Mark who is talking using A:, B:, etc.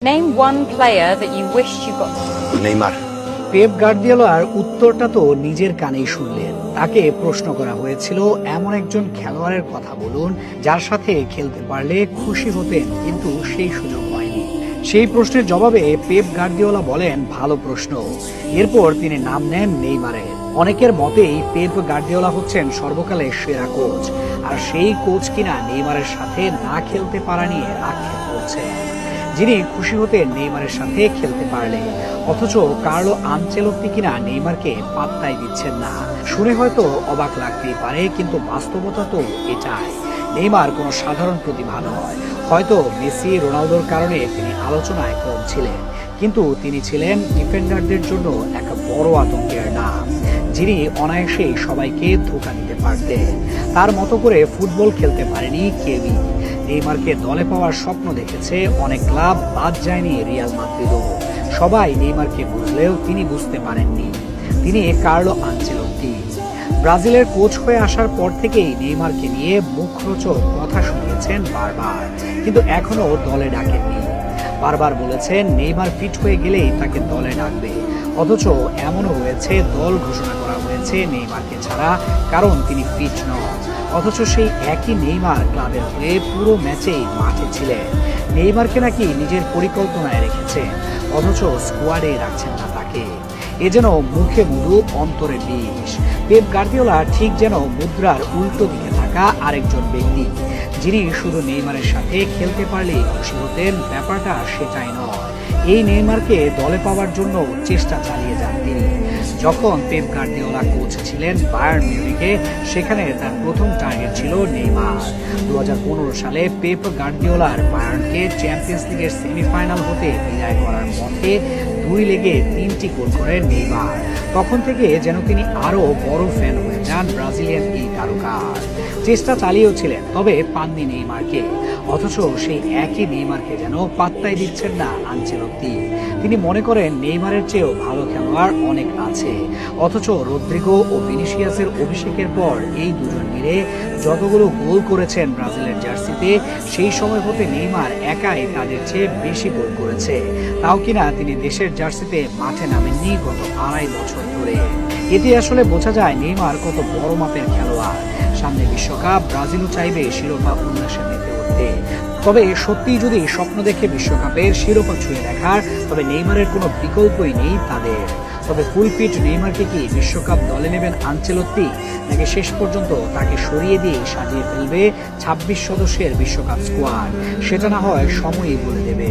A: Name one player that you wished you got.
B: Neymar.
C: Pep গার্দিওলার উত্তরটা তো নিজের কানেই শুনলেন। তাকে প্রশ্ন করা হয়েছিল এমন একজন খেলোয়াড়ের কথা বলুন যার সাথে খেলতে পারলে খুশি হতেন, কিন্তু সেই সুযোগ হয়নি। সেই প্রশ্নের জবাবে পেপ গার্দিওলা বলেন, ভালো প্রশ্ন। এরপর তিনি নাম নেন নেইমারের। অনেকের মতেই পেপ গার্দিওলা হচ্ছেন সর্বকালের সেরা কোচ, আর সেই কোচ কিনা নেইমারের সাথে না খেলতে পারা নিয়ে আক্ষেপ করছেন। যিনি খুশি হতেন নেইমারের সাথে খেলতে পারলে, অথচ কার্লো আনচেলত্তি কিনা নেইমারকে পাত্তাই দিচ্ছেন না। শুনে হয়তো অবাক লাগতেই পারে, কিন্তু বাস্তবতা তো এটাই। নেইমার কোনো সাধারণ প্রতিভা নয়। হয়তো মেসি, রোনালদোর কারণে তিনি আলোচনায় কম ছিলেন, কিন্তু তিনি ছিলেন ডিফেন্ডারদের জন্য এক বড় আতঙ্কের নাম, যিনি অনায়াসেই সবাইকে ধোঁকা দিতে পারতেন। তার মতো করে ফুটবল খেলতে পারেনি কেউই। নেইমারকে দলে পাওয়ার স্বপ্ন দেখেছে অনেক ক্লাব, বাদ যায়নি রিয়াল মাদ্রিদও। সবাই নেইমারকে বুঝলেও তিনি বুঝতে পারেননি তিনি কার্লো আনচেলত্তি। ব্রাজিলের কোচ হয়ে আসার পর থেকেই নেইমারকে নিয়ে মুখরোচক কথা শুনিয়েছেন বারবার, কিন্তু এখনো দলে ডাকেননি। বারবার বলেছেন নেইমার ফিট হয়ে গেলেই তাকে দলে ডাকবে, অথচ এমনও হয়েছে দল ঘোষণা করা হয়েছে নেইমারকে ছাড়া, কারণ তিনি ফিট নন। অথচ সেই একই নেইমার ক্লাবের হয়ে পুরো ম্যাচেই মাঠে ছিলেন। নেইমারকে নাকি নিজের পরিকল্পনায় রেখেছেন, অথচ স্কোয়াডে রাখছেন না তাকে। এ যেন মুখে মধু, অন্তরে বিষ। পেপ গার্দিওলা ঠিক যেন মুদ্রার উল্টো দিকে থাকা আরেকজন ব্যক্তি, যিনি শুধু নেইমারের সাথে খেলতে পারলেই খুশি হতেন। ব্যাপারটা সেটাই নয়। এই নেইমারকে দলে পাওয়ার জন্য চেষ্টা চালিয়ে যান তিনি। যখন পেপ গার্দিওলা কোচ ছিলেন বায়ার্ন মিউনিখে, সেখানে তার প্রথম টার্গেট ছিল নেইমার। 2015 সালে পেপ গার্দিওলার বায়ার্নকে চ্যাম্পিয়ন্স লিগের সেমিফাইনাল হতে বিদায় করার পথে 2 লেগে 3টি গোল করেন নেইমার। তখন থেকে যেন তিনি আরো বড় ফ্যান হয়ে যান ব্রাজিলিয়ান এই তারকার। চেষ্টা চালিয়েছিলেন, তবে পাননি নেইমারকে। অথচ সেই একই নেইমারকে যেন পাত্তাই দিচ্ছেন না আনচেলত্তি। তিনি মনে করেন নেইমারের চেয়েও ভালো খেলোয়াড় অনেক আছে। অথচ রদ্রিগো ও ভিনিসিয়াসের অভিষেকের পর এই দুজন মিলে যতগুলো গোল করেছেন ব্রাজিলের জার্সিতে, সেই সময় হতে নেইমার একাই তাদের চেয়ে বেশি গোল করেছে। তাও কিনা তিনি দেশের জার্সিতে মাঠে নামেননি গত 2.5 বছর ধরে। এতে আসলে বোঝা যায় নেইমার কত বড় মাপের খেলোয়াড়। সামনে বিশ্বকাপ, ব্রাজিলও চাইবে শিরোপা উল্লাসে মেতে উঠতে। তবে সত্যিই যদি স্বপ্ন দেখে বিশ্বকাপের শিরোপা ছুঁয়ে দেখার, তবে নেইমারের কোনো বিকল্পই নেই তাদের। তবে ফুল ফিট নেইমারকে কি বিশ্বকাপ দলে নেবেন আনচেলত্তি, নাকি শেষ পর্যন্ত তাকে সরিয়ে দিয়ে সাজিয়ে ফেলবে 26 সদস্যের বিশ্বকাপ স্কোয়াড? সেটা না হয় সময়ই বলে দেবে।